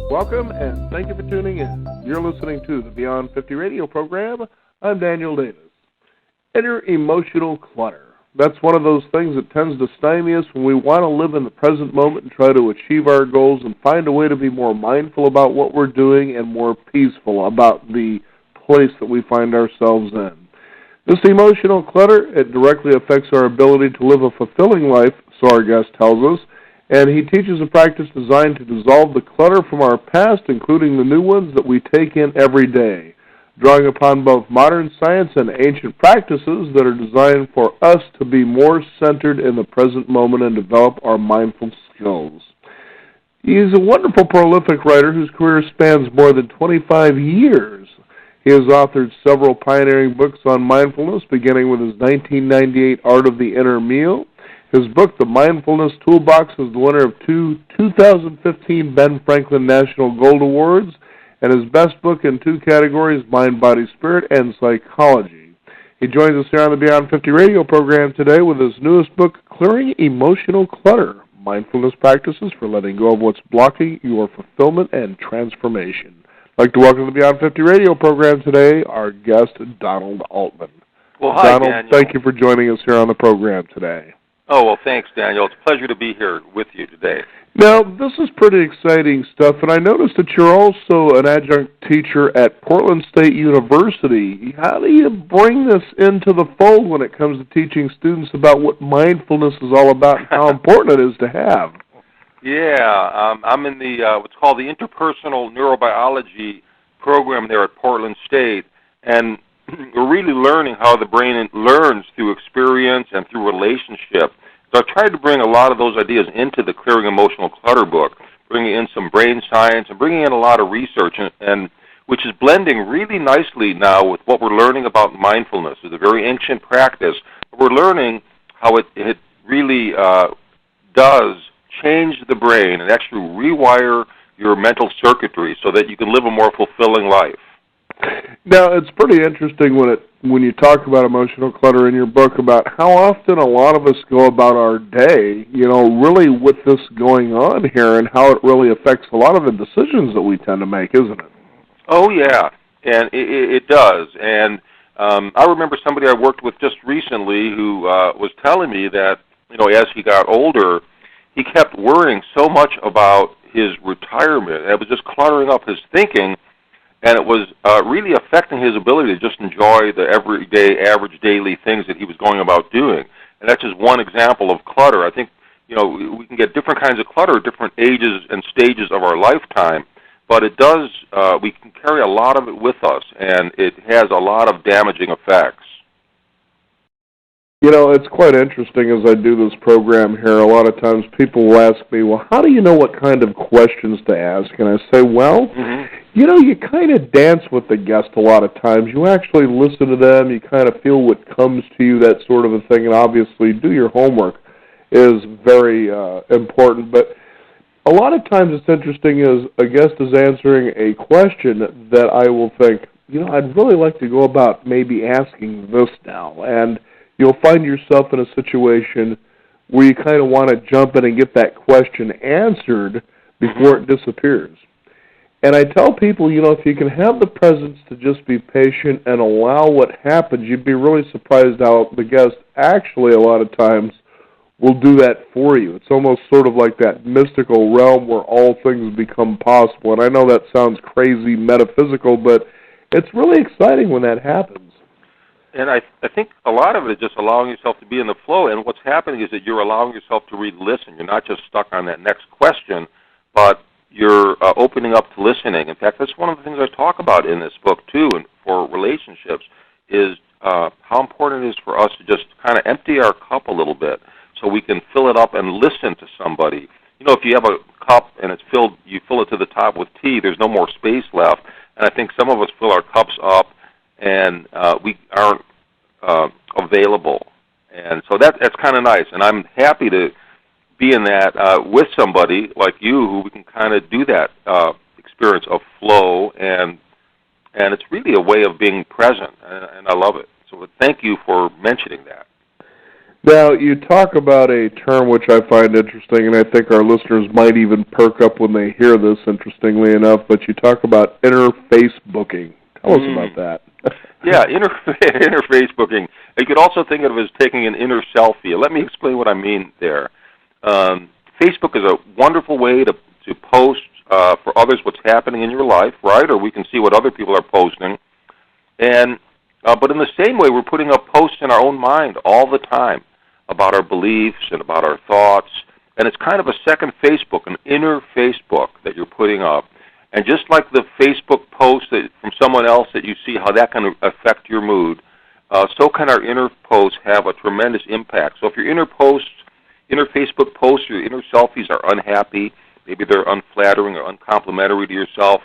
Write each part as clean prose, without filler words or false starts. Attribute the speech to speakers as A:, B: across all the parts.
A: Welcome, and thank you for tuning in. You're listening to the Beyond 50 radio program. I'm Daniel Davis. Inner emotional clutter. That's one of those things that tends to stymie us when we want to live in the present moment and try to achieve our goals and find a way to be more mindful about what we're doing and more peaceful about the place that we find ourselves in. This emotional clutter, it directly affects our ability to live a fulfilling life, so our guest tells us, and he teaches a practice designed to dissolve the clutter from our past, including the new ones that we take in every day, drawing upon both modern science and ancient practices that are designed for us to be more centered in the present moment and develop our mindful skills. He's a wonderful, prolific writer whose career spans more than 25 years. He has authored several pioneering books on mindfulness, beginning with his 1998 Art of the Inner Meal. His book, The Mindfulness Toolbox, is the winner of two 2015 Ben Franklin National Gold Awards, and his best book in two categories, Mind, Body, Spirit, and Psychology. He joins us here on the Beyond 50 radio program today with his newest book, Clearing Emotional Clutter, Mindfulness Practices for Letting Go of What's Blocking Your Fulfillment and Transformation. I'd like to welcome to the Beyond 50 radio program today our guest, Donald Altman.
B: Well, hi,
A: Donald,
B: Daniel.
A: thank you for joining us here on the program today.
B: Oh, well, thanks, Daniel. It's a pleasure to be here with you today.
A: Now, this is pretty exciting stuff, and I noticed that you're also an adjunct teacher at Portland State University. How do you bring this into the fold when it comes to teaching students about what mindfulness is all about and how important it is to have?
B: Yeah, I'm in the what's called the Interpersonal Neurobiology program there at Portland State, and we're really learning how the brain learns through experience and through relationship. So I tried to bring a lot of those ideas into the Clearing Emotional Clutter book, bringing in some brain science and bringing in a lot of research, and which is blending really nicely now with what we're learning about mindfulness. It's a very ancient practice. We're learning how it really does change the brain and actually rewire your mental circuitry so that you can live a more fulfilling life.
A: Now, it's pretty interesting when you talk about emotional clutter in your book about how often a lot of us go about our day, really with this going on here and how it really affects a lot of the decisions that we tend to make, isn't it?
B: Oh, yeah, and it does. And I remember somebody I worked with just recently who was telling me that, as he got older, he kept worrying so much about his retirement. It was just cluttering up his thinking, and it was really affecting his ability to just enjoy the everyday, average, daily things that he was going about doing. And that's just one example of clutter. I think, we can get different kinds of clutter at different ages and stages of our lifetime, but it does, we can carry a lot of it with us, and it has a lot of damaging effects.
A: It's quite interesting as I do this program here. A lot of times people will ask me, well, how do you know what kind of questions to ask? And I say, well, you kind of dance with the guest a lot of times. You actually listen to them. You kind of feel what comes to you, that sort of a thing. And obviously, do your homework is very important. But a lot of times it's interesting as a guest is answering a question that I will think, I'd really like to go about maybe asking this now. And you'll find yourself in a situation where you kind of want to jump in and get that question answered before it disappears. And I tell people, if you can have the presence to just be patient and allow what happens, you'd be really surprised how the guest actually a lot of times will do that for you. It's almost sort of like that mystical realm where all things become possible. And I know that sounds crazy metaphysical, but it's really exciting when that happens.
B: And I think a lot of it is just allowing yourself to be in the flow, and what's happening is that you're allowing yourself to listen. You're not just stuck on that next question, but you're opening up to listening. In fact, that's one of the things I talk about in this book, too, and for relationships, is how important it is for us to just kind of empty our cup a little bit so we can fill it up and listen to somebody. If you have a cup and it's filled, you fill it to the top with tea, there's no more space left. And I think some of us fill our cups up and we aren't available. And so that's kind of nice. And I'm happy to be in that with somebody like you who we can kind of do that experience of flow, and it's really a way of being present, and I love it. So thank you for mentioning that.
A: Now, you talk about a term which I find interesting, and I think our listeners might even perk up when they hear this, interestingly enough, but you talk about inner Facebooking. Tell us about that.
B: Yeah, inner Facebooking. You could also think of it as taking an inner selfie. Let me explain what I mean there. Facebook is a wonderful way to post for others what's happening in your life, right? Or we can see what other people are posting. And but in the same way, we're putting up posts in our own mind all the time about our beliefs and about our thoughts. And it's kind of a second Facebook, an inner Facebook that you're putting up. And just like the Facebook post from someone else that you see how that can affect your mood, so can our inner posts have a tremendous impact. So if your inner Facebook posts, your inner selfies are unhappy, maybe they're unflattering or uncomplimentary to yourself,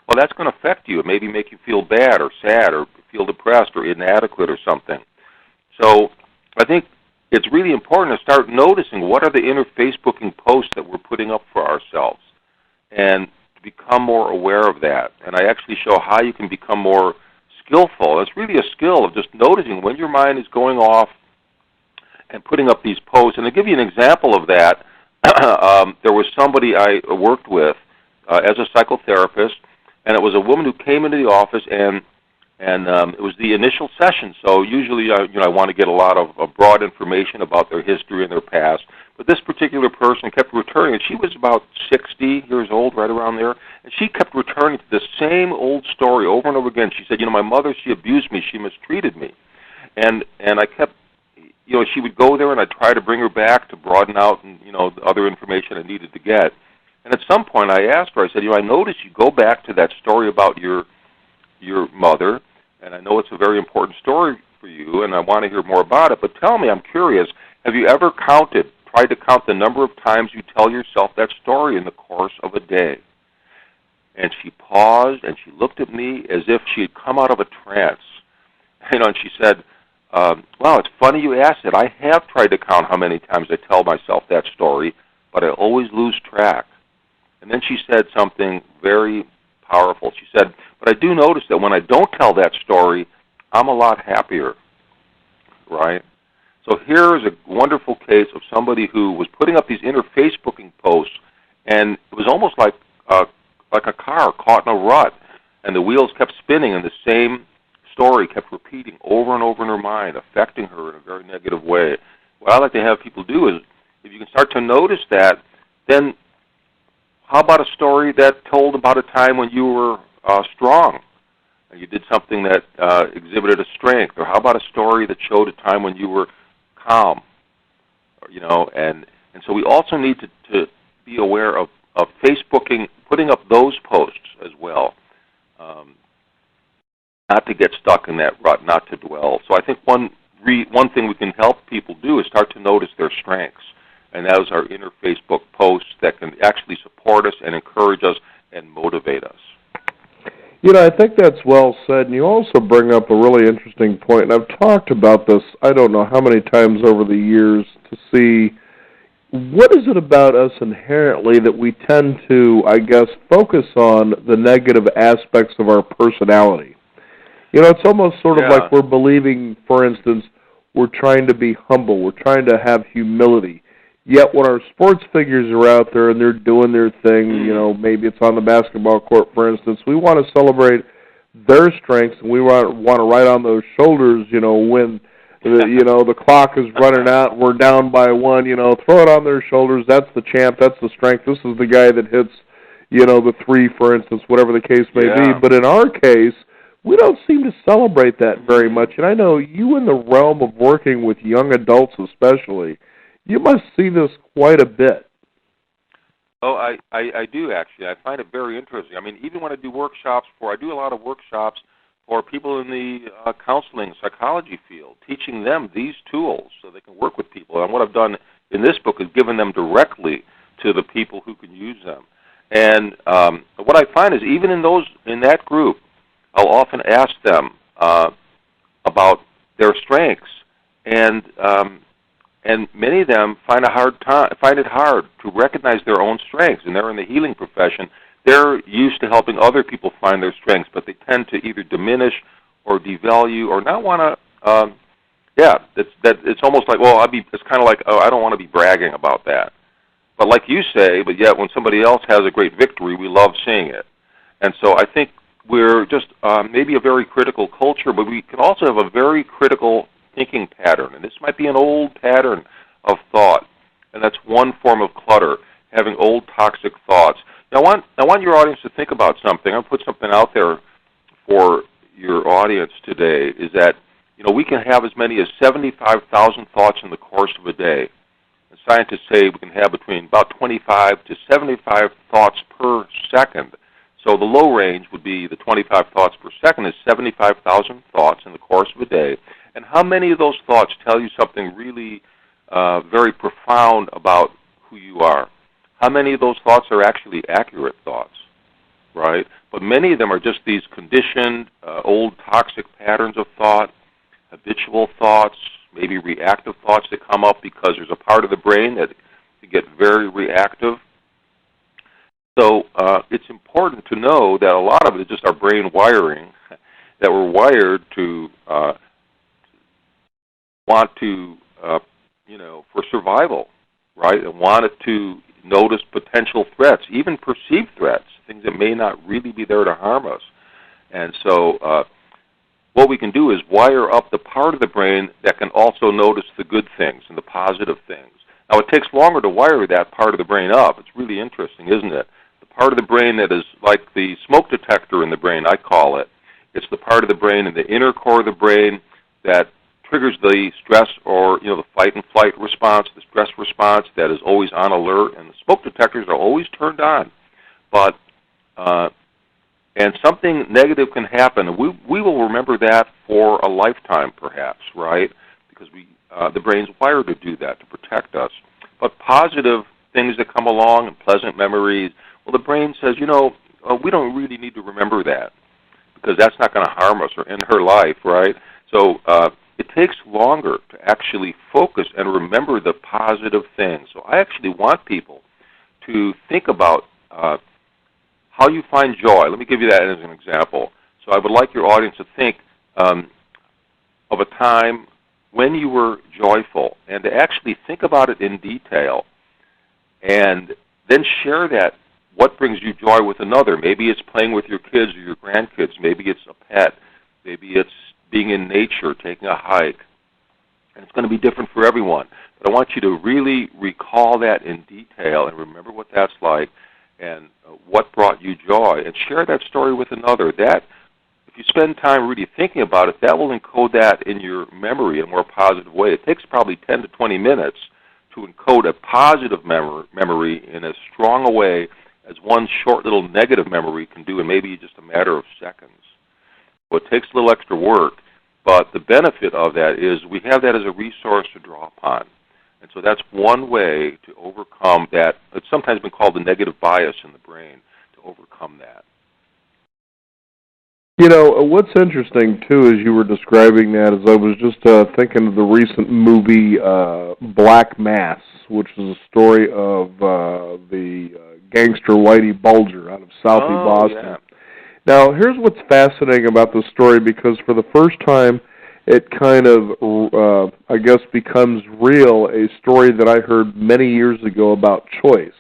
B: well, that's going to affect you. It maybe make you feel bad or sad or feel depressed or inadequate or something. So I think it's really important to start noticing what are the inner Facebooking posts that we're putting up for ourselves and to become more aware of that. And I actually show how you can become more skillful. It's really a skill of just noticing when your mind is going off and putting up these posts. And to give you an example of that, there was somebody I worked with as a psychotherapist, and it was a woman who came into the office, and it was the initial session. So usually, I want to get a lot of broad information about their history and their past. But this particular person kept returning, and she was about 60 years old, right around there, and she kept returning to the same old story over and over again. She said, my mother, she abused me, she mistreated me, and I kept, she would go there, and I'd try to bring her back to broaden out, and the other information I needed to get. And at some point, I asked her, I said, I noticed you go back to that story about your mother, and I know it's a very important story for you, and I want to hear more about it, but tell me, I'm curious, have you ever tried to count the number of times you tell yourself that story in the course of a day? And she paused, and she looked at me as if she had come out of a trance. And she said, wow, it's funny you asked it. I have tried to count how many times I tell myself that story, but I always lose track. And then she said something very powerful. She said, but I do notice that when I don't tell that story, I'm a lot happier, right? So here is a wonderful case of somebody who was putting up these inner Facebooking posts, and it was almost like a car caught in a rut, and the wheels kept spinning, and the same story kept repeating over and over in her mind, affecting her in a very negative way. What I like to have people do is, if you can start to notice that, then how about a story that told about a time when you were strong and you did something that exhibited a strength? Or how about a story that showed a time when you were calm? And so we also need to be aware of Facebooking, putting up those posts as well, not to get stuck in that rut, not to dwell. So I think one thing we can help people do is start to notice their strengths. And those are inner Facebook posts that can actually support us and encourage us and motivate us.
A: I think that's well said. And you also bring up a really interesting point. And I've talked about this, I don't know how many times over the years, to see what is it about us inherently that we tend to, focus on the negative aspects of our personality. It's almost sort of like we're believing, for instance, we're trying to be humble, we're trying to have humility. Yet when our sports figures are out there and they're doing their thing, maybe it's on the basketball court, for instance, we want to celebrate their strengths, and we want to ride on those shoulders, when the clock is running out, we're down by one, throw it on their shoulders. That's the champ, that's the strength. This is the guy that hits, the three, for instance, whatever the case may be. But in our case, we don't seem to celebrate that very much. And I know you, in the realm of working with young adults especially, you must see this quite a bit.
B: Oh, I do, actually. I find it very interesting. Even when I do workshops I do a lot of workshops for people in the counseling, psychology field, teaching them these tools so they can work with people. And what I've done in this book is given them directly to the people who can use them. And what I find is even in that group, I'll often ask them about their strengths, and many of them find it hard to recognize their own strengths, and they're in the healing profession. They're used to helping other people find their strengths, but they tend to either diminish or devalue or not want to. Yeah, it's almost like, well, it's kind of like, oh, I don't want to be bragging about that. But like you say, but yet when somebody else has a great victory, we love seeing it. And so I think we're just maybe a very critical culture, but we can also have a very critical thinking pattern. And this might be an old pattern of thought, and that's one form of clutter, having old toxic thoughts. Now, I want your audience to think about something. I'll put something out there for your audience today, is that we can have as many as 75,000 thoughts in the course of a day. And scientists say we can have between about 25 to 75 thoughts per second. So the low range would be the 25 thoughts per second is 75,000 thoughts in the course of a day. And how many of those thoughts tell you something really very profound about who you are? How many of those thoughts are actually accurate thoughts, right? But many of them are just these conditioned, old toxic patterns of thought, habitual thoughts, maybe reactive thoughts that come up because there's a part of the brain that can get very reactive. So it's important to know that a lot of it is just our brain wiring, that we're wired to want to, for survival, right? And want it to notice potential threats, even perceived threats, things that may not really be there to harm us. And so what we can do is wire up the part of the brain that can also notice the good things and the positive things. Now, it takes longer to wire that part of the brain up. It's really interesting, isn't it? The part of the brain that is like the smoke detector in the brain, I call it. It's the part of the brain in the inner core of the brain that triggers the stress or, the fight and flight response, the stress response that is always on alert, and the smoke detectors are always turned on. But and something negative can happen, and we will remember that for a lifetime, perhaps, right? Because the brain's wired to do that, to protect us. But positive things that come along and pleasant memories, well, the brain says, we don't really need to remember that because that's not going to harm us or end her life, right? So it takes longer to actually focus and remember the positive things. So I actually want people to think about how you find joy. Let me give you that as an example. So I would like your audience to think of a time when you were joyful and to actually think about it in detail and then share that, what brings you joy with another. Maybe it's playing with your kids or your grandkids. Maybe it's a pet. Maybe it's being in nature, taking a hike. And it's going to be different for everyone. But I want you to really recall that in detail and remember what that's like and what brought you joy, and share that story with another. That, if you spend time really thinking about it, that will encode that in your memory in a more positive way. It takes probably 10 to 20 minutes to encode a positive memory in as strong a way as one short little negative memory can do in maybe just a matter of seconds. So it takes a little extra work, but the benefit of that is we have that as a resource to draw upon. And so that's one way to overcome that. It's sometimes been called the negative bias in the brain, to overcome that.
A: What's interesting, too, as you were describing that, is I was just thinking of the recent movie Black Mass, which is a story of the gangster Whitey Bulger out of Southie Boston.
B: Yeah.
A: Now, here's what's fascinating about this story, because for the first time, it kind of, I guess, becomes real, a story that I heard many years ago about choice.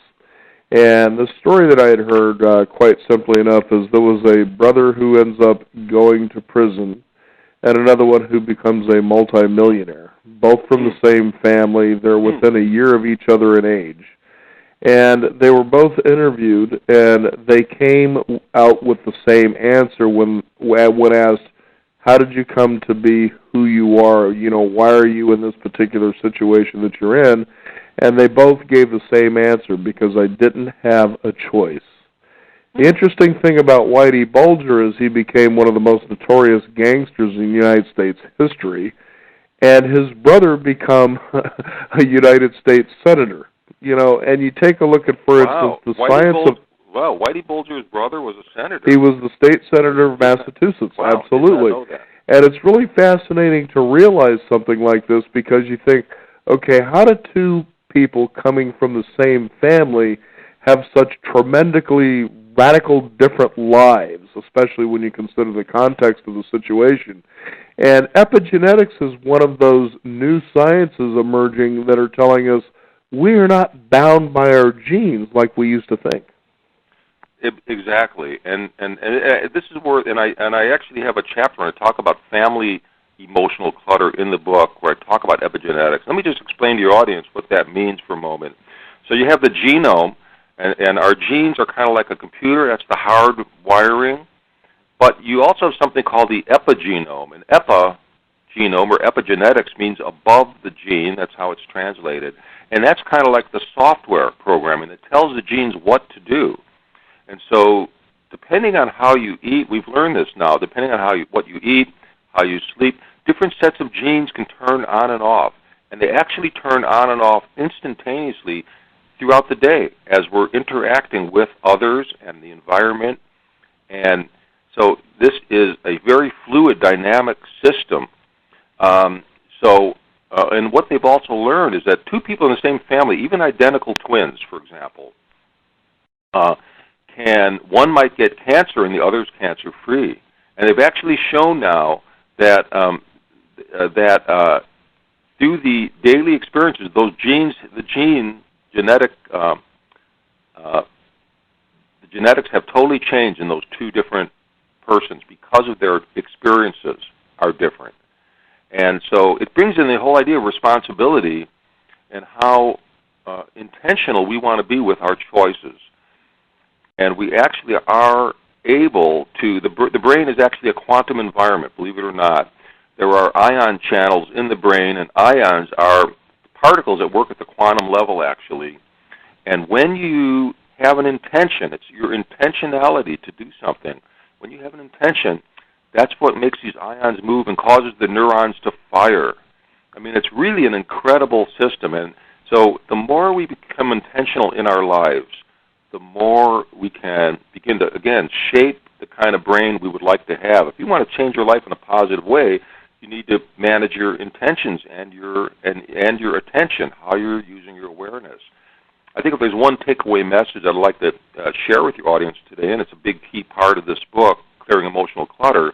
A: And the story that I had heard, quite simply enough, is there was a brother who ends up going to prison and another one who becomes a multimillionaire, both from the same family. They're within a year of each other in age. And they were both interviewed, and they came out with the same answer when asked, how did you come to be who you are? Why are you in this particular situation that you're in? And they both gave the same answer, because I didn't have a choice. The interesting thing about Whitey Bulger is he became one of the most notorious gangsters in United States history, and his brother become a United States senator. And you take a look at, for instance, the science of...
B: Wow, Whitey Bulger's brother was a senator.
A: He was the state senator of Massachusetts,
B: wow,
A: absolutely.
B: Did not know that.
A: And it's really fascinating to realize something like this, because you think, okay, how do two people coming from the same family have such tremendously radical different lives, especially when you consider the context of the situation? And epigenetics is one of those new sciences emerging that are telling us we are not bound by our genes like we used to think.
B: Exactly, and this is where, and I actually have a chapter where I talk about family emotional clutter in the book, where I talk about epigenetics. Let me just explain to your audience what that means for a moment. So you have the genome, and our genes are kind of like a computer. That's the hard wiring. But you also have something called the epigenome. And epigenome, or epigenetics, means above the gene. That's how it's translated. And that's kind of like the software programming. It tells the genes what to do. And so depending on how you eat, we've learned this now, depending on what you eat, how you sleep, different sets of genes can turn on and off. And they actually turn on and off instantaneously throughout the day as we're interacting with others and the environment. And so this is a very fluid, dynamic system. And what they've also learned is that two people in the same family, even identical twins, for example, one might get cancer and the other's cancer-free. And they've actually shown now that through the daily experiences, those genes, the genetics have totally changed in those two different persons because of their experiences are different. And so it brings in the whole idea of responsibility and how intentional we want to be with our choices. And we actually are able to, the brain is actually a quantum environment, believe it or not. There are ion channels in the brain, and ions are particles that work at the quantum level, actually. And when you have an intention, it's your intentionality to do something. When you have an intention, that's what makes these ions move and causes the neurons to fire. I mean, it's really an incredible system. And so the more we become intentional in our lives, the more we can begin to, again, shape the kind of brain we would like to have. If you want to change your life in a positive way, you need to manage your intentions and your attention, how you're using your awareness. I think if there's one takeaway message I'd like to share with your audience today, and it's a big key part of this book, Clearing Emotional Clutter,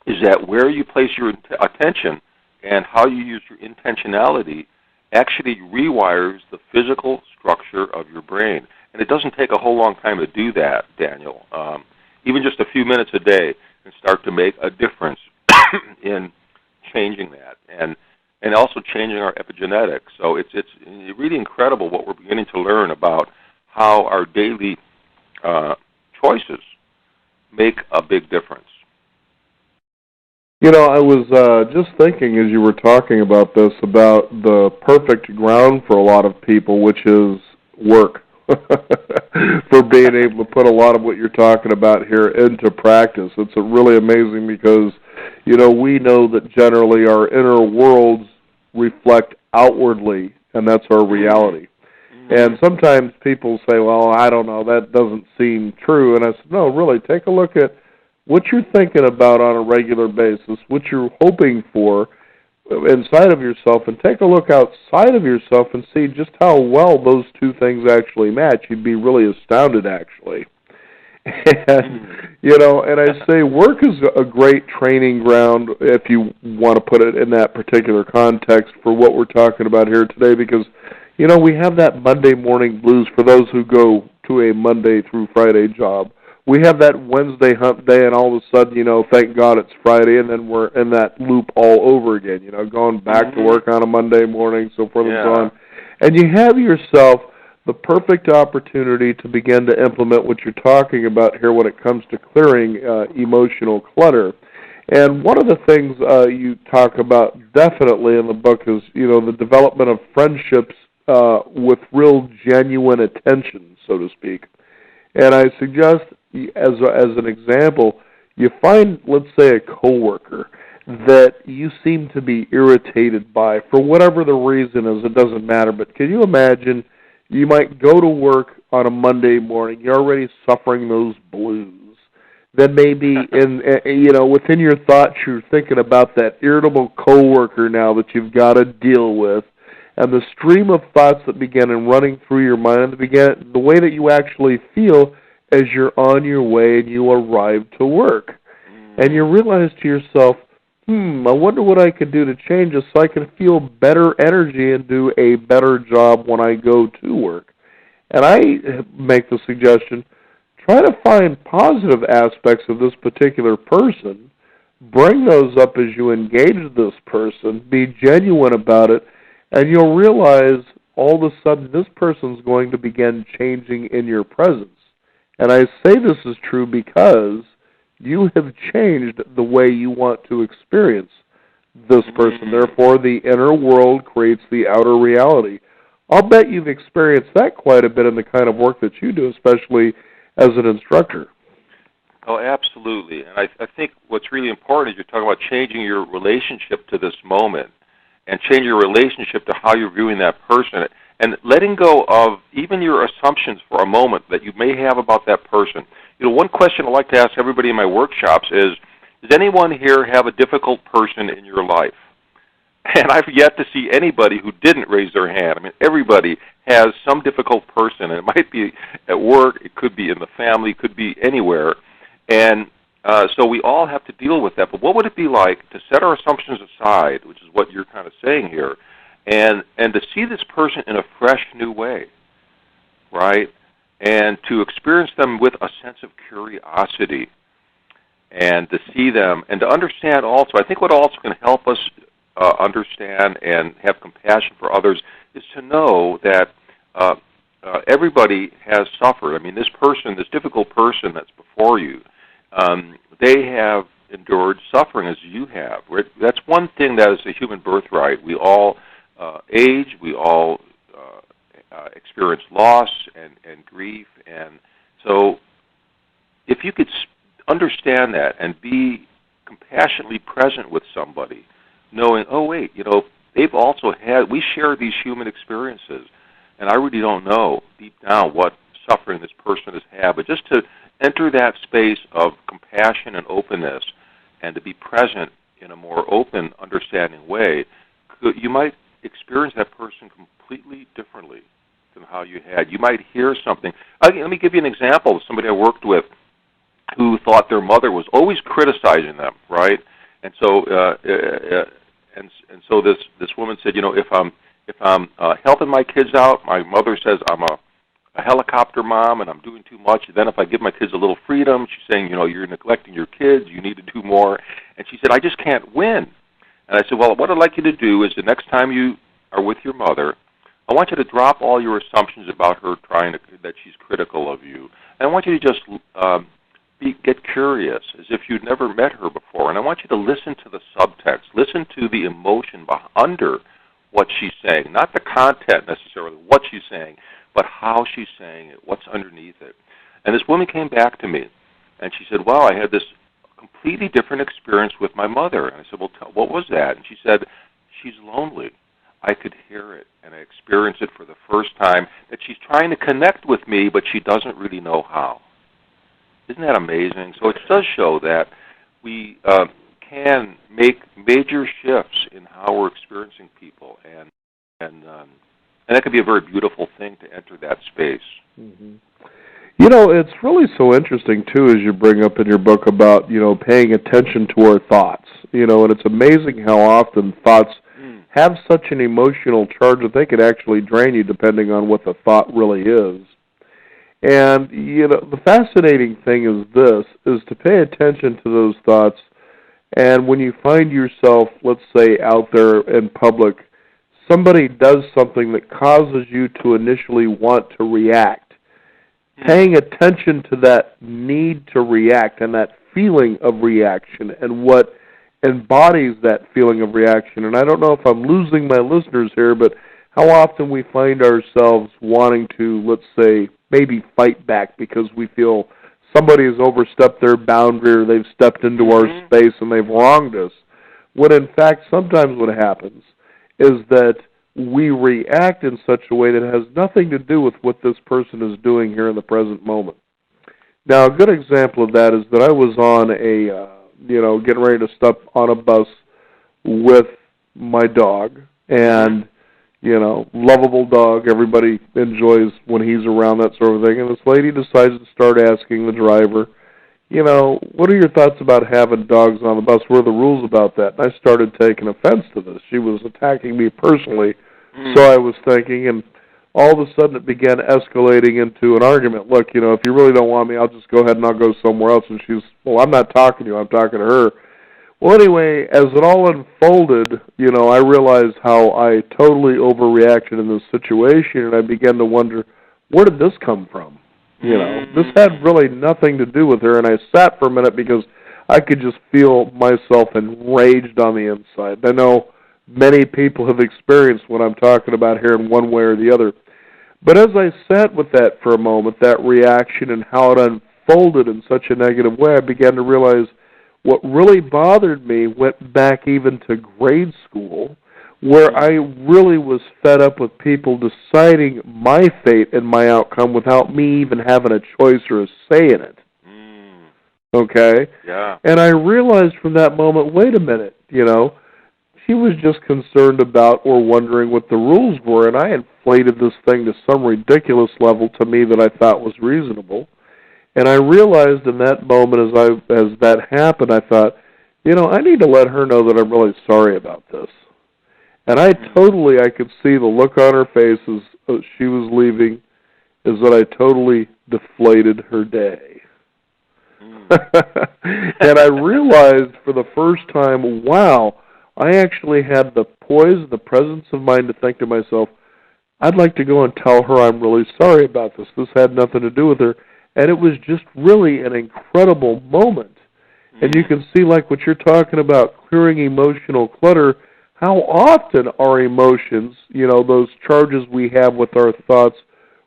B: is that where you place your attention and how you use your intentionality actually rewires the physical structure of your brain. And it doesn't take a whole long time to do that, Daniel. Even just a few minutes a day can start to make a difference in changing that and also changing our epigenetics. So it's really incredible what we're beginning to learn about how our daily choices make a big difference.
A: You know, I was just thinking as you were talking about this about the perfect ground for a lot of people, which is work, for being able to put a lot of what you're talking about here into practice. It's really amazing because, you know, we know that generally our inner worlds reflect outwardly, and that's our reality. And sometimes people say, well, I don't know, that doesn't seem true. And I said, no, really, take a look at what you're thinking about on a regular basis, what you're hoping for inside of yourself, and take a look outside of yourself and see just how well those two things actually match. You'd be really astounded, actually. And, you know, and I say work is a great training ground, if you want to put it in that particular context, for what we're talking about here today, because, you know, we have that Monday morning blues for those who go to a Monday through Friday job. We have that Wednesday hump day, and all of a sudden, you know, thank God it's Friday, and then we're in that loop all over again, you know, going back to work on a Monday morning, so forth and so on. And you have yourself the perfect opportunity to begin to implement what you're talking about here when it comes to clearing emotional clutter. And one of the things you talk about definitely in the book is, you know, the development of friendships with real genuine attention, so to speak. And I suggest, as an example, you find, let's say, a coworker that you seem to be irritated by for whatever the reason is. It doesn't matter. But can you imagine you might go to work on a Monday morning, you're already suffering those blues. Then maybe within your thoughts you're thinking about that irritable coworker now that you've got to deal with. And the stream of thoughts that begin running through your mind, the way that you actually feel as you're on your way and you arrive to work. and you realize to yourself, I wonder what I could do to change this so I can feel better energy and do a better job when I go to work. And I make the suggestion, try to find positive aspects of this particular person, bring those up as you engage this person, be genuine about it, and you'll realize all of a sudden this person's going to begin changing in your presence. And I say this is true because you have changed the way you want to experience this person. Therefore, the inner world creates the outer reality. I'll bet you've experienced that quite a bit in the kind of work that you do, especially as an instructor.
B: Oh, absolutely. And I think what's really important is you're talking about changing your relationship to this moment and changing your relationship to how you're viewing that person and letting go of even your assumptions for a moment that you may have about that person. You know, one question I like to ask everybody in my workshops is, does anyone here have a difficult person in your life? And I've yet to see anybody who didn't raise their hand. I mean, everybody has some difficult person, and it might be at work, it could be in the family, it could be anywhere. And so we all have to deal with that. But what would it be like to set our assumptions aside, which is what you're kind of saying here, and to see this person in a fresh, new way, right? And to experience them with a sense of curiosity and to see them and to understand also, I think what also can help us understand and have compassion for others is to know that everybody has suffered. I mean, this person, this difficult person that's before you, they have endured suffering as you have. That's one thing that is a human birthright. We all age, we all experience loss and grief, and so if you could understand that and be compassionately present with somebody, knowing, oh wait, you know, they've also had, we share these human experiences, and I really don't know deep down what suffering this person has had, but just to enter that space of compassion and openness and to be present in a more open, understanding way, you might experience that person completely differently than how you had. You might hear something. Let me give you an example of somebody I worked with who thought their mother was always criticizing them, right? And so, so this woman said, you know, if I'm helping my kids out, my mother says I'm a helicopter mom and I'm doing too much. And then if I give my kids a little freedom, she's saying, you know, you're neglecting your kids, you need to do more. And she said, I just can't win. And I said, well, what I'd like you to do is the next time you are with your mother, I want you to drop all your assumptions about her that she's critical of you. And I want you to just get curious, as if you'd never met her before. And I want you to listen to the subtext, listen to the emotion under what she's saying, not the content necessarily, what she's saying, but how she's saying it, what's underneath it. And this woman came back to me, and she said, wow, I had this completely different experience with my mother. And I said, well, what was that? And she said, she's lonely. I could hear it, and I experienced it for the first time, that she's trying to connect with me, but she doesn't really know how. Isn't that amazing? So it does show that we can make major shifts in how we're experiencing people, and that could be a very beautiful thing to enter that space.
A: Mm-hmm. You know, it's really so interesting, too, as you bring up in your book about, you know, paying attention to our thoughts. You know, and it's amazing how often thoughts have such an emotional charge that they could actually drain you depending on what the thought really is. And, you know, the fascinating thing is this, is to pay attention to those thoughts, and when you find yourself, let's say, out there in public, somebody does something that causes you to initially want to react. Paying attention to that need to react and that feeling of reaction and what embodies that feeling of reaction. And I don't know if I'm losing my listeners here, but how often we find ourselves wanting to, let's say, maybe fight back because we feel somebody has overstepped their boundary or they've stepped into our space and they've wronged us. When in fact, sometimes what happens is that we react in such a way that has nothing to do with what this person is doing here in the present moment. Now, a good example of that is that I was on getting ready to step on a bus with my dog, and, you know, lovable dog, everybody enjoys when he's around, that sort of thing, and this lady decides to start asking the driver, what are your thoughts about having dogs on the bus? What are the rules about that? And I started taking offense to this. She was attacking me personally, so I was thinking, and all of a sudden it began escalating into an argument. Look, if you really don't want me, I'll just go ahead and I'll go somewhere else. And she's, well, I'm not talking to you, I'm talking to her. Well, anyway, as it all unfolded, I realized how I totally overreacted in this situation, and I began to wonder, where did this come from? This had really nothing to do with her, and I sat for a minute because I could just feel myself enraged on the inside. I know many people have experienced what I'm talking about here in one way or the other. But as I sat with that for a moment, that reaction and how it unfolded in such a negative way, I began to realize what really bothered me went back even to grade school, where I really was fed up with people deciding my fate and my outcome without me even having a choice or a say in it. Okay?
B: Yeah.
A: And I realized from that moment, wait a minute, she was just concerned about or wondering what the rules were, and I inflated this thing to some ridiculous level to me that I thought was reasonable. And I realized in that moment as that happened, I thought, I need to let her know that I'm really sorry about this. And I could see the look on her face as she was leaving, is that I totally deflated her day. And I realized for the first time, wow, I actually had the poise, the presence of mind to think to myself, I'd like to go and tell her I'm really sorry about this. This had nothing to do with her. And it was just really an incredible moment. And you can see, like what you're talking about, clearing emotional clutter, how often our emotions, those charges we have with our thoughts,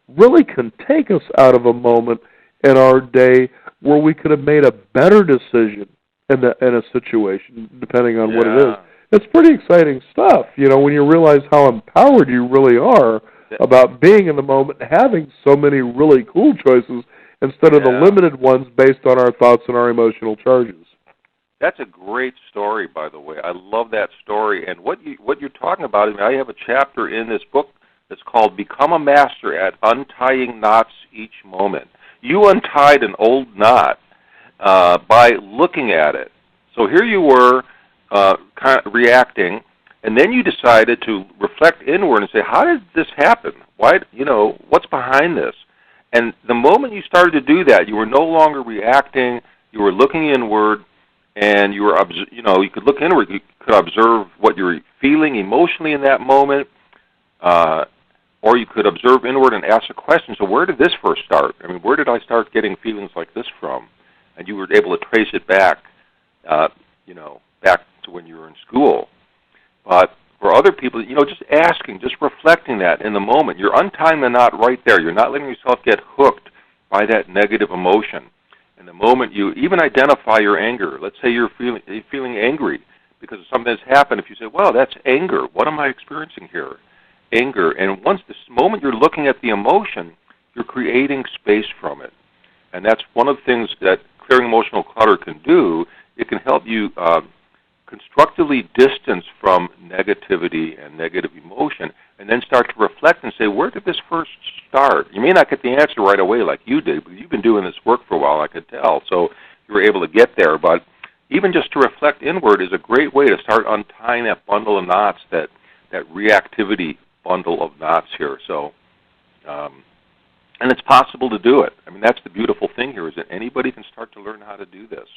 A: really can take us out of a moment in our day where we could have made a better decision in a situation, depending on what it is. It's pretty exciting stuff, when you realize how empowered you really are about being in the moment, having so many really cool choices instead of the limited ones based on our thoughts and our emotional charges.
B: That's a great story, by the way. I love that story. And what you're talking about, I have a chapter in this book that's called Become a Master at Untying Knots Each Moment. You untied an old knot by looking at it. So here you were kind of reacting, and then you decided to reflect inward and say, how did this happen? Why, what's behind this? And the moment you started to do that, you were no longer reacting, you were looking inward, and you were, you could look inward, you could observe what you're feeling emotionally in that moment, or you could observe inward and ask a question. So where did this first start? Where did I start getting feelings like this from? And you were able to trace it back, back to when you were in school. But for other people, just asking, just reflecting that in the moment, you're untying the knot right there. You're not letting yourself get hooked by that negative emotion. And the moment you even identify your anger, let's say you're feeling angry because of something that's happened. If you say, well, that's anger. What am I experiencing here? Anger. And once this moment you're looking at the emotion, you're creating space from it. And that's one of the things that clearing emotional clutter can do. It can help you constructively distance from negativity and negative emotion, and then start to reflect and say, where did this first start? You may not get the answer right away like you did, but you've been doing this work for a while, I could tell, so you were able to get there. But even just to reflect inward is a great way to start untying that bundle of knots, that reactivity bundle of knots here. So, and it's possible to do it. That's the beautiful thing here, is that anybody can start to learn how to do this.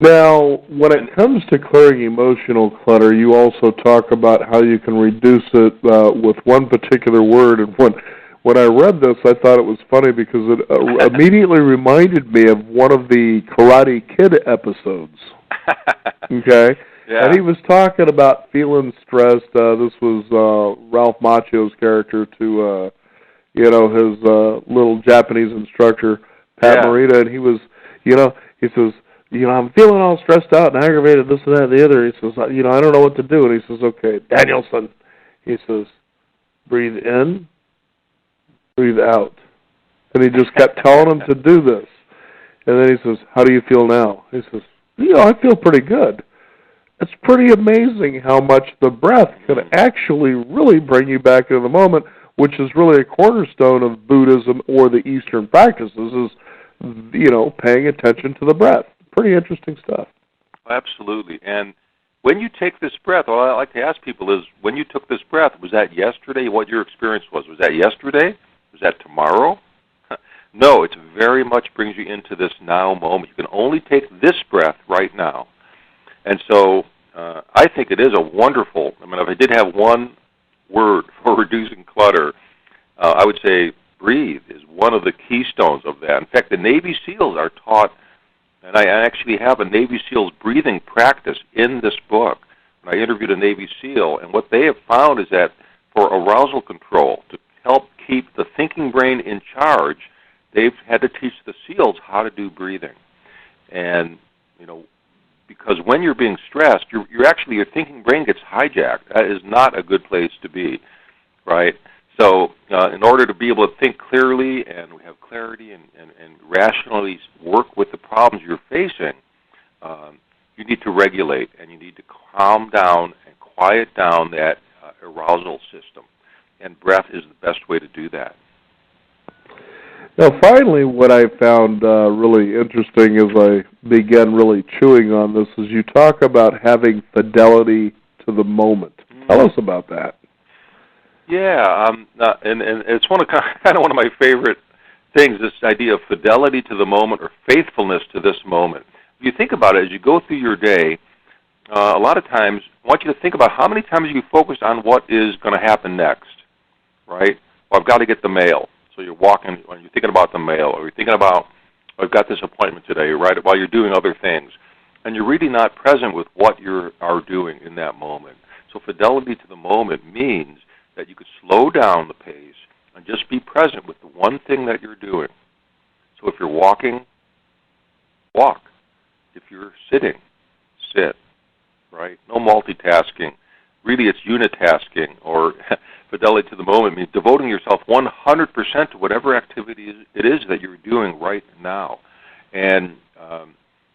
A: Now, when it comes to clearing emotional clutter, you also talk about how you can reduce it with one particular word. And when I read this, I thought it was funny because it immediately reminded me of one of the Karate Kid episodes. Okay? Yeah. And he was talking about feeling stressed. This was Ralph Macchio's character to, his little Japanese instructor, Pat Morita. And he was, he says, I'm feeling all stressed out and aggravated, this and that and the other. He says, I don't know what to do. And he says, okay, Danielson, he says, breathe in, breathe out. And he just kept telling him to do this. And then he says, how do you feel now? He says, I feel pretty good. It's pretty amazing how much the breath can actually really bring you back into the moment, which is really a cornerstone of Buddhism or the Eastern practices, is paying attention to the breath. Pretty interesting stuff.
B: Absolutely. And when you take this breath, what I like to ask people is, when you took this breath, was that yesterday? What your experience was? Was that yesterday? Was that tomorrow? No, it very much brings you into this now moment. You can only take this breath right now. And so I think it is a wonderful, if I did have one word for reducing clutter, I would say breathe is one of the keystones of that. In fact, the Navy SEALs are taught, and I actually have a Navy SEALs breathing practice in this book. And I interviewed a Navy SEAL, and what they have found is that for arousal control, to help keep the thinking brain in charge, they've had to teach the SEALs how to do breathing. And, because when you're being stressed, your thinking brain gets hijacked. That is not a good place to be, right? So in order to be able to think clearly and have clarity and rationally work with the problems you're facing, you need to regulate, and you need to calm down and quiet down that arousal system. And breath is the best way to do that.
A: Now, finally, what I found really interesting as I began really chewing on this is you talk about having fidelity to the moment. Tell us about that.
B: Yeah, and it's kind of one of my favorite things, this idea of fidelity to the moment or faithfulness to this moment. If you think about it, as you go through your day, a lot of times, I want you to think about how many times you focus on what is going to happen next, right? Well, I've got to get the mail. So you're walking, or you're thinking about the mail, or you're thinking about, I've got this appointment today, right, while you're doing other things. And you're really not present with what you are doing in that moment. So fidelity to the moment means that you could slow down the pace and just be present with the one thing that you're doing. So if you're walking, walk. If you're sitting, sit, right? No multitasking. Really, it's unitasking, or fidelity to the moment means devoting yourself 100% to whatever activity it is that you're doing right now. And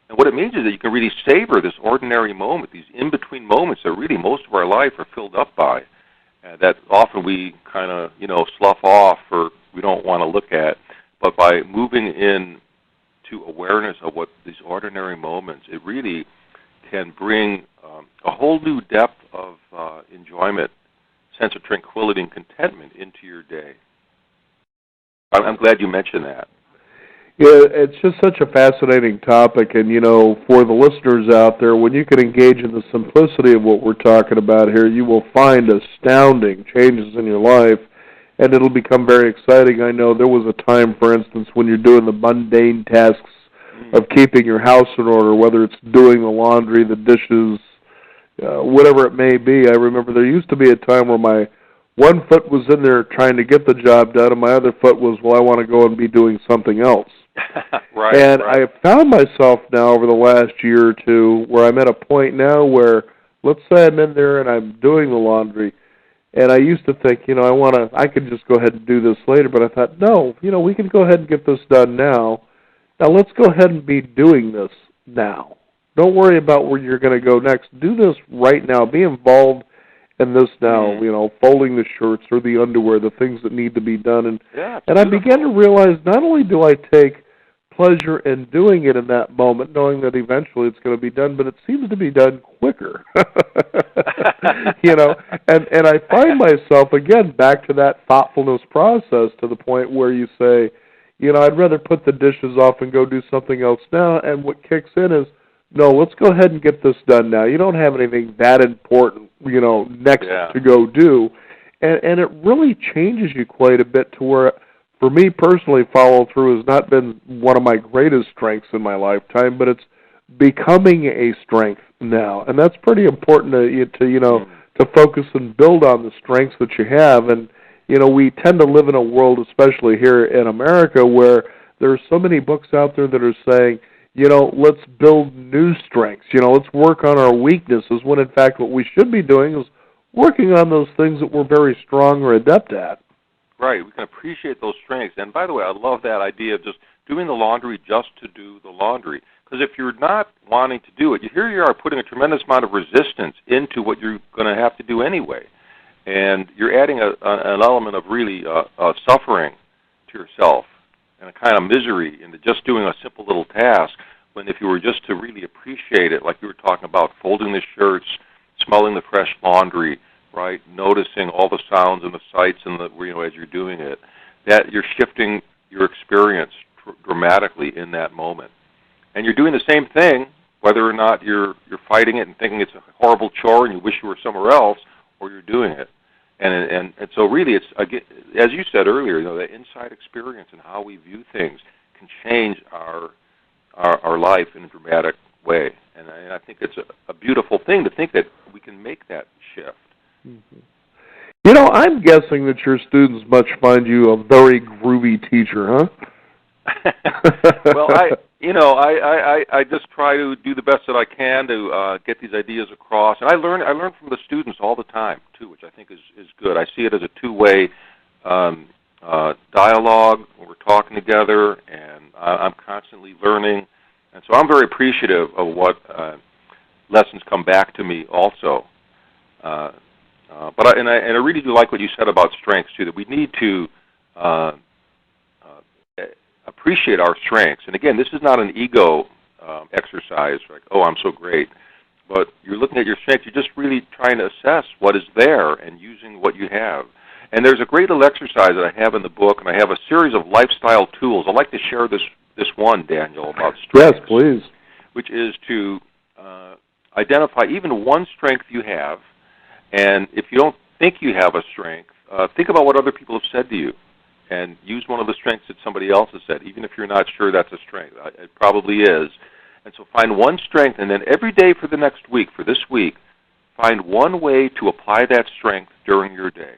B: what it means is that you can really savor this ordinary moment, these in-between moments that really most of our life are filled up by, that often we kind of, slough off or we don't want to look at. But by moving in to awareness of what these ordinary moments, it really can bring a whole new depth of enjoyment, sense of tranquility and contentment into your day. I'm glad you mentioned that.
A: Yeah, it's just such a fascinating topic, and for the listeners out there, when you can engage in the simplicity of what we're talking about here, you will find astounding changes in your life, and it'll become very exciting. I know there was a time, for instance, when you're doing the mundane tasks of keeping your house in order, whether it's doing the laundry, the dishes, whatever it may be. I remember there used to be a time where my one foot was in there trying to get the job done, and my other foot was, I want to go and be doing something else.
B: Right.
A: I have found myself now over the last year or two where I'm at a point now where, let's say I'm in there and I'm doing the laundry, and I used to think, I could just go ahead and do this later, but I thought, no, we can go ahead and get this done now. Now let's go ahead and be doing this now. Don't worry about where you're going to go next. Do this right now. Be involved in this now, folding the shirts or the underwear, the things that need to be done. And I began to realize not only do I take pleasure in doing it in that moment, knowing that eventually it's going to be done, but it seems to be done quicker. And I find myself, again, back to that thoughtfulness process to the point where you say, I'd rather put the dishes off and go do something else now, and what kicks in is, no, let's go ahead and get this done now. You don't have anything that important, next to go do. And it really changes you quite a bit to where, for me personally, follow through has not been one of my greatest strengths in my lifetime, but it's becoming a strength now. And that's pretty important to focus and build on the strengths that you have. And, we tend to live in a world, especially here in America, where there are so many books out there that are saying, let's build new strengths. Let's work on our weaknesses, when in fact what we should be doing is working on those things that we're very strong or adept at.
B: Right. We can appreciate those strengths. And by the way, I love that idea of just doing the laundry just to do the laundry. Because if you're not wanting to do it, here you are putting a tremendous amount of resistance into what you're going to have to do anyway. And you're adding an element of really suffering to yourself. and a kind of misery into just doing a simple little task, when if you were just to really appreciate it, like you were talking about, folding the shirts, smelling the fresh laundry, right, noticing all the sounds and the sights and the, as you're doing it, that you're shifting your experience dramatically in that moment. And you're doing the same thing, whether or not you're fighting it and thinking it's a horrible chore and you wish you were somewhere else, or you're doing it. And so really, it's, again, as you said earlier, the inside experience and how we view things can change our life in a dramatic way. And I think it's a beautiful thing to think that we can make that shift.
A: Mm-hmm. I'm guessing that your students must find you a very groovy teacher, huh?
B: Well, I just try to do the best that I can to get these ideas across, and I learn from the students all the time too, which I think is good. I see it as a two-way dialogue when we're talking together, and I'm constantly learning, and so I'm very appreciative of what lessons come back to me also. But I really do like what you said about strengths too, that we need to appreciate our strengths. And again, this is not an ego exercise, like, oh, I'm so great. But you're looking at your strengths, you're just really trying to assess what is there and using what you have. And there's a great little exercise that I have in the book, and I have a series of lifestyle tools. I'd like to share this one, Daniel, about strengths.
A: Yes, please.
B: Which is to identify even one strength you have, and if you don't think you have a strength, think about what other people have said to you, and use one of the strengths that somebody else has said, even if you're not sure that's a strength. It probably is. And so find one strength, and then every day for the next week, for this week, find one way to apply that strength during your day.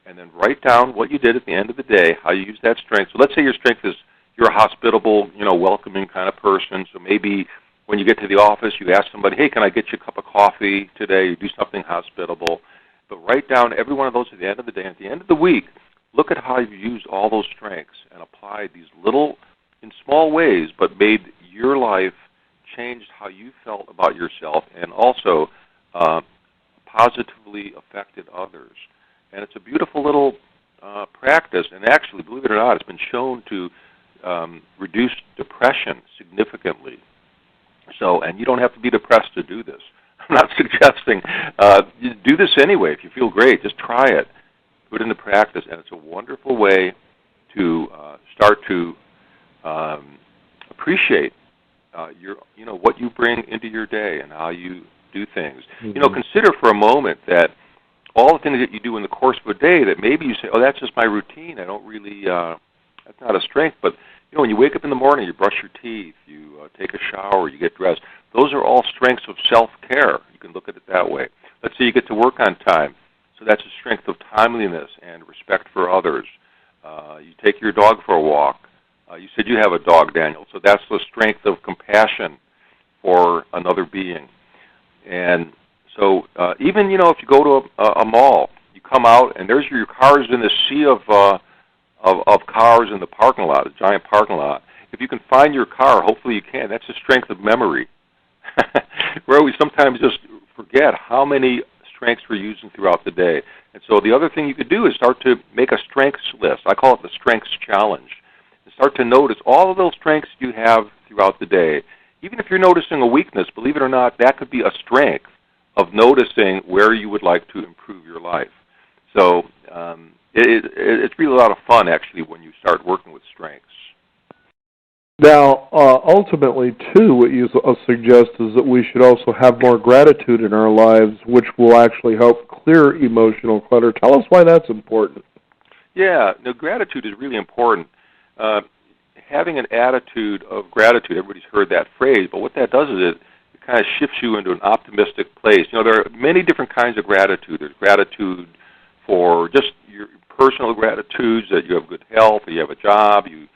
B: And then write down what you did at the end of the day, how you use that strength. So let's say your strength is you're a hospitable, welcoming kind of person. So maybe when you get to the office, you ask somebody, hey, can I get you a cup of coffee today? You do something hospitable. But write down every one of those at the end of the day. And at the end of the week, look at how you've used all those strengths and applied these little, in small ways, but made your life, changed how you felt about yourself, and also positively affected others. And it's a beautiful little practice, and actually, believe it or not, it's been shown to reduce depression significantly. So, and you don't have to be depressed to do this. I'm not suggesting you do this anyway. If you feel great, just try it. Put it into practice, and it's a wonderful way to start to appreciate what you bring into your day and how you do things. Mm-hmm. Consider for a moment that all the things that you do in the course of a day that maybe you say, oh, that's just my routine. I don't really, that's not a strength. But, when you wake up in the morning, you brush your teeth, you take a shower, you get dressed. Those are all strengths of self-care. You can look at it that way. Let's say you get to work on time. So that's a strength of timeliness and respect for others. You take your dog for a walk. You said you have a dog, Daniel. So that's the strength of compassion for another being. And so even, if you go to a mall, you come out and there's your cars in the sea of cars in the parking lot, the giant parking lot. If you can find your car, hopefully you can. That's the strength of memory. Where we sometimes just forget how many strengths we're using throughout the day. And so the other thing you could do is start to make a strengths list. I call it the strengths challenge. And start to notice all of those strengths you have throughout the day. Even if you're noticing a weakness, believe it or not, that could be a strength of noticing where you would like to improve your life. So it's really a lot of fun, actually, when you start working with strengths.
A: Now, ultimately, too, what you suggest is that we should also have more gratitude in our lives, which will actually help clear emotional clutter. Tell us why that's important.
B: Yeah, gratitude is really important. Having an attitude of gratitude, everybody's heard that phrase, but what that does is it kind of shifts you into an optimistic place. There are many different kinds of gratitude. There's gratitude for just your personal gratitudes, that you have good health, that you have a job, you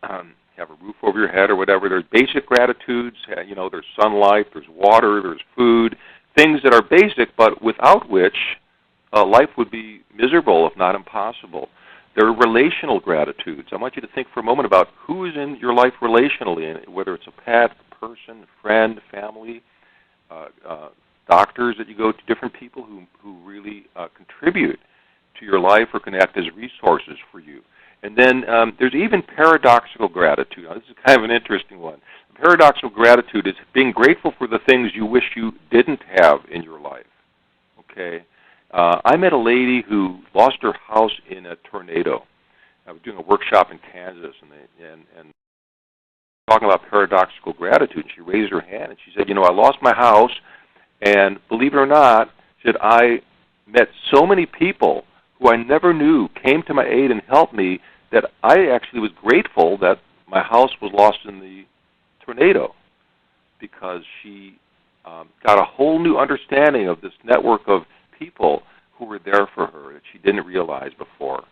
B: have a roof over your head or whatever. There's basic gratitudes. There's sunlight, there's water, there's food, things that are basic, but without which life would be miserable, if not impossible. There are relational gratitudes. I want you to think for a moment about who is in your life relationally, whether it's a pet, a person, a friend, family, doctors that you go to, different people who really contribute to your life or can act as resources for you. And then there's even paradoxical gratitude. Now, this is kind of an interesting one. Paradoxical gratitude is being grateful for the things you wish you didn't have in your life. Okay? I met a lady who lost her house in a tornado. I was doing a workshop in Kansas, and talking about paradoxical gratitude. And she raised her hand, and she said, I lost my house, and believe it or not, she said, I met so many people who I never knew came to my aid and helped me that I actually was grateful that my house was lost in the tornado, because she got a whole new understanding of this network of people who were there for her that she didn't realize before.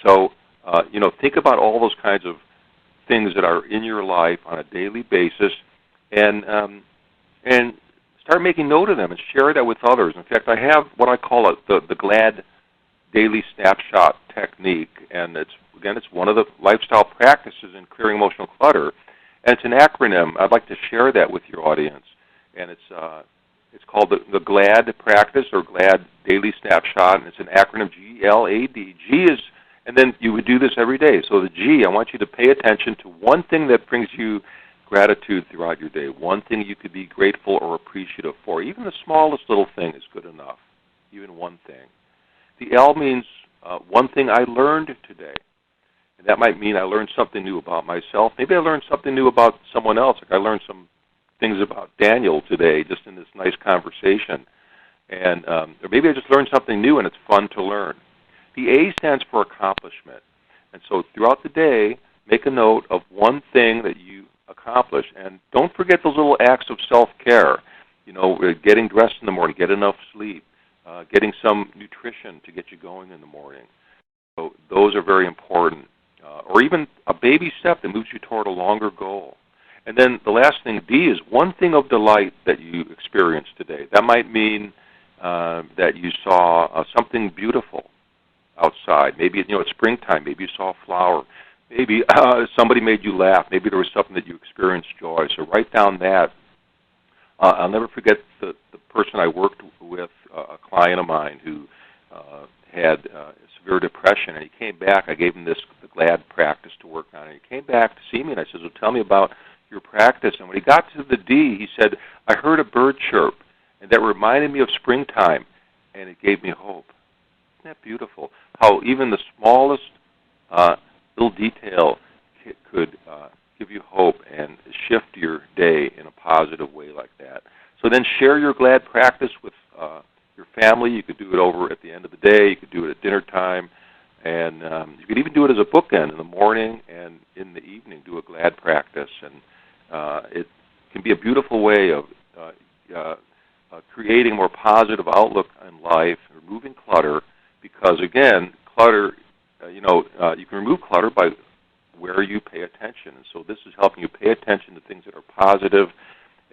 B: So, think about all those kinds of things that are in your life on a daily basis, and start making note of them and share that with others. In fact, I have what I call the GLAD Daily Snapshot technique, and it's one of the lifestyle practices in clearing emotional clutter, and it's an acronym. I'd like to share that with your audience, and it's called the GLAD practice, or GLAD Daily Snapshot, and it's an acronym, GLAD. G is, and then you would do this every day. So the G, I want you to pay attention to one thing that brings you gratitude throughout your day, one thing you could be grateful or appreciative for. Even the smallest little thing is good enough, even one thing. The L means one thing I learned today. And that might mean I learned something new about myself. Maybe I learned something new about someone else. Like I learned some things about Daniel today just in this nice conversation. And or maybe I just learned something new and it's fun to learn. The A stands for accomplishment. And so throughout the day, make a note of one thing that you accomplish. And don't forget those little acts of self-care. Getting dressed in the morning, get enough sleep, getting some nutrition to get you going in the morning. So those are very important. Or even a baby step that moves you toward a longer goal. And then the last thing, D, is one thing of delight that you experienced today. That might mean that you saw something beautiful outside. Maybe it's springtime. Maybe you saw a flower. Maybe somebody made you laugh. Maybe there was something that you experienced joy. So write down that. I'll never forget the person I worked with, a client of mine who had severe depression, and he came back. I gave him the GLAD practice to work on, and he came back to see me, and I said, tell me about your practice. And when he got to the D, he said, I heard a bird chirp, and that reminded me of springtime, and it gave me hope. Isn't that beautiful? How even the smallest little detail could give you hope and shift your day in a positive way like that. So then share your GLAD practice with your family. You could do it over at the end of the day. You could do it at dinner time. And you could even do it as a bookend in the morning and in the evening, do a GLAD practice. And it can be a beautiful way of creating a more positive outlook in life, removing clutter, because, again, clutter, you can remove clutter by where you pay attention. And so this is helping you pay attention to things that are positive,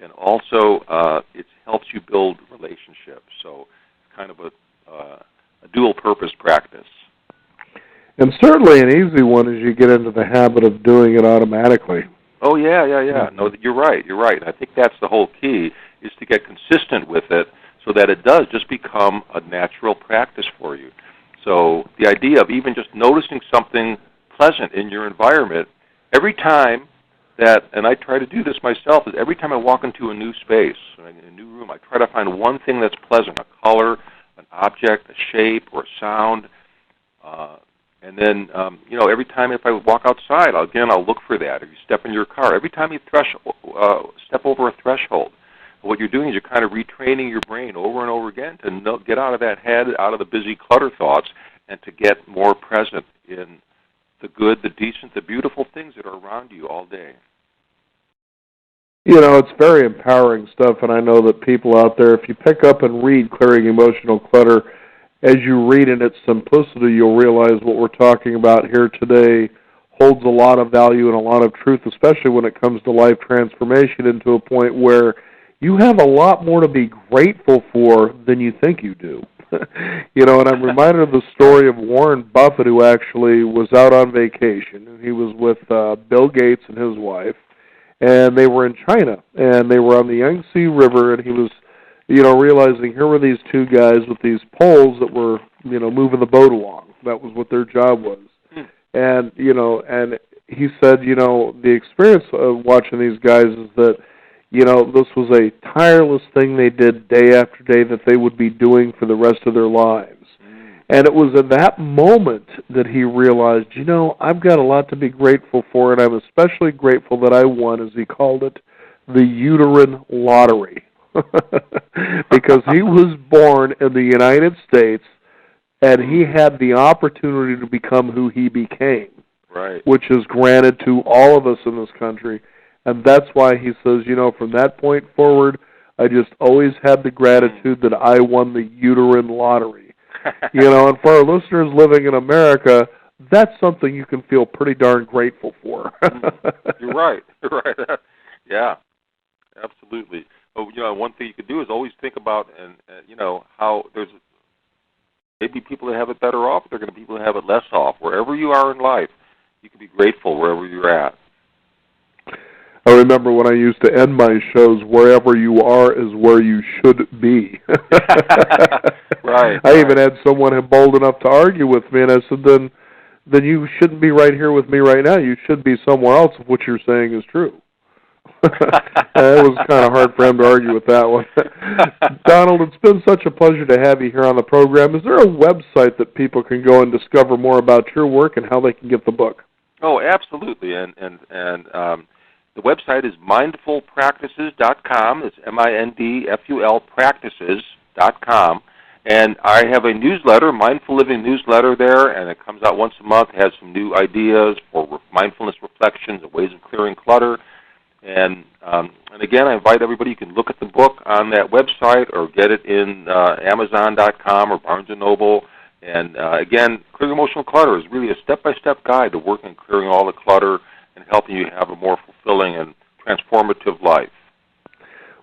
B: and also it helps you build relationships. So it's kind of a dual-purpose practice.
A: And certainly an easy one is you get into the habit of doing it automatically.
B: Oh, yeah. No, you're right. I think that's the whole key, is to get consistent with it so that it does just become a natural practice for you. So the idea of even just noticing something pleasant in your environment, every time that, and I try to do this myself, is every time I walk into a new space, a new room, I try to find one thing that's pleasant, a color, an object, a shape, or a sound. And then, every time if I walk outside, I'll look for that. If you step in your car, every time you step over a threshold, what you're doing is you're kind of retraining your brain over and over again to get out of that head, out of the busy clutter thoughts, and to get more present in the good, the decent, the beautiful things that are around you all day.
A: It's very empowering stuff, and I know that people out there, if you pick up and read Clearing Emotional Clutter, as you read in its simplicity, you'll realize what we're talking about here today holds a lot of value and a lot of truth, especially when it comes to life transformation, into a point where you have a lot more to be grateful for than you think you do. And I'm reminded of the story of Warren Buffett, who actually was out on vacation. He was with Bill Gates and his wife, and they were in China, and they were on the Yangtze River, and he was, realizing here were these two guys with these poles that were, moving the boat along. That was what their job was. And, and he said, the experience of watching these guys is that, this was a tireless thing they did day after day that they would be doing for the rest of their lives. And it was at that moment that he realized, I've got a lot to be grateful for, and I'm especially grateful that I won, as he called it, the Uterine Lottery. Because he was born in the United States, and he had the opportunity to become who he became,
B: right?
A: Which is granted to all of us in this country. And that's why he says, from that point forward, I just always had the gratitude that I won the Uterine Lottery. And for our listeners living in America, that's something you can feel pretty darn grateful for.
B: You're right. You're right. Yeah, absolutely. Oh, one thing you could do is always think about, and how there's maybe people that have it better off. There are going to be people that have it less off. Wherever you are in life, you can be grateful wherever you're at.
A: I remember when I used to end my shows, wherever you are is where you should be.
B: Right.
A: I even had someone bold enough to argue with me, and I said, then you shouldn't be right here with me right now. You should be somewhere else if what you're saying is true. It was kind of hard for him to argue with that one. Donald, it's been such a pleasure to have you here on the program. Is there a website that people can go and discover more about your work and how they can get the book?
B: Oh, absolutely. And the website is mindfulpractices.com. It's MINDFUL practices.com. And I have a newsletter, Mindful Living newsletter there, and it comes out once a month. It has some new ideas for mindfulness reflections and ways of clearing clutter. And again, I invite everybody, you can look at the book on that website or get it in Amazon.com or Barnes & Noble. And again, Clearing Emotional Clutter is really a step-by-step guide to working on clearing all the clutter and helping you have a more fulfilling and transformative life.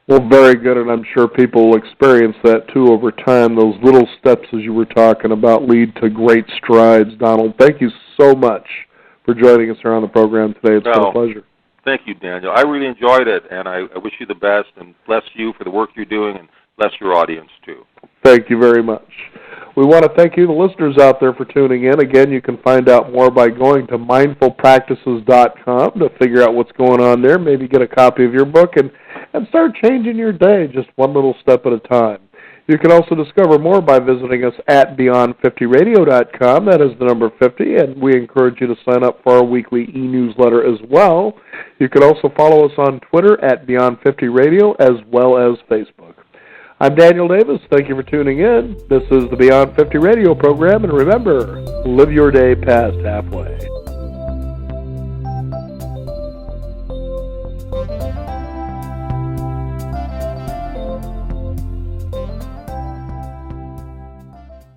A: Well, very good, and I'm sure people will experience that, too, over time. Those little steps, as you were talking about, lead to great strides. Donald, thank you so much for joining us here on the program today. It's been a pleasure.
B: Thank you, Daniel. I really enjoyed it, and I wish you the best, and bless you for the work you're doing, and bless your audience, too.
A: Thank you very much. We want to thank you, the listeners out there, for tuning in. Again, you can find out more by going to mindfulpractices.com to figure out what's going on there, maybe get a copy of your book, and start changing your day just one little step at a time. You can also discover more by visiting us at Beyond50Radio.com. That is the number 50, and we encourage you to sign up for our weekly e-newsletter as well. You can also follow us on Twitter at Beyond50Radio as well as Facebook. I'm Daniel Davis. Thank you for tuning in. This is the Beyond 50 Radio program, and remember, live your day past halfway.